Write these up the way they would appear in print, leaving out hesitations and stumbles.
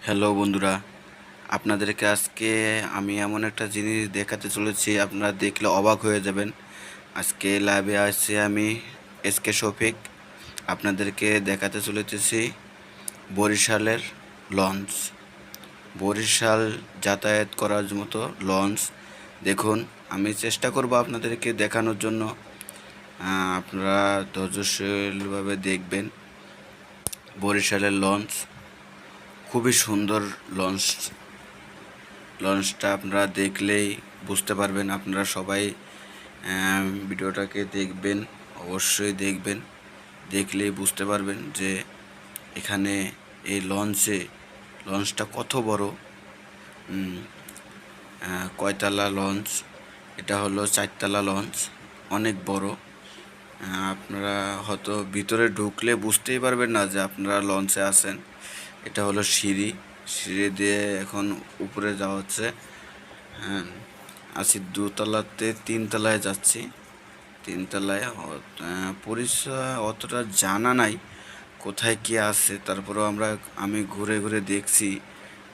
Hello বন্ধুরা, আপনাদেরকে আজকে আমি এমন একটা জিনিস দেখাতে চলেছি, আপনারা দেখলে অবাক হয়ে যাবেন। আজকে লাইভে আসছি আমি, এসকে শফিক। আপনাদেরকে দেখাতে চলেছি বরিশালের লঞ্চ। বরিশাল যাতায়াত করার মতো লঞ্চ। দেখুন, আমি চেষ্টা করব আপনাদেরকে দেখানোর জন্য। আপনারা ধৈর্যশীলভাবে দেখবেন। বরিশালের লঞ্চ খুবই সুন্দর লঞ্চ। লঞ্চটা আপনারা দেখলেই বুঝতে পারবেন। আপনারা সবাই ভিডিওটাকে দেখবেন, অবশ্যই দেখবেন। দেখলেই বুঝতে পারবেন যে এখানে এই লঞ্চটা কত বড়। কয়তলা লঞ্চ? এটা হলো 4তলা লঞ্চ, অনেক বড়। আপনারা হয়তো ভিতরে ঢুকলে বুঝতেই পারবেন না যে আপনারা লঞ্চে আছেন। এটা হলো সিঁড়ি দিয়ে এখন উপরে যাওয়া হচ্ছে। হ্যাঁ, আছি দোতলাতে, 3তলায় যাচ্ছি। 3তলায় পরিচয় অতটা জানা নাই কোথায় কি আছে, তারপরেও আমি ঘুরে ঘুরে দেখছি,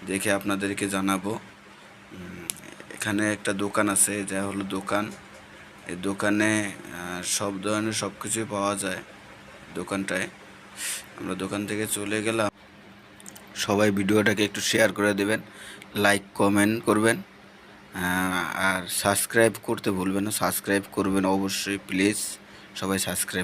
দেখে আপনাদেরকে জানাবো। এখানে একটা দোকান আছে, যা হলো দোকান। এই দোকানে সব ধরনের সব কিছুই পাওয়া যায় দোকানটায়। আমরা দোকান থেকে চলে গেলাম। সবাই ভিডিওটাকে একটু শেয়ার করে দেবেন, লাইক কমেন্ট করবেন, আর সাবস্ক্রাইব করতে ভুলবেন না। সাবস্ক্রাইব করবেন অবশ্যই, প্লিজ সবাই সাবস্ক্রাইব।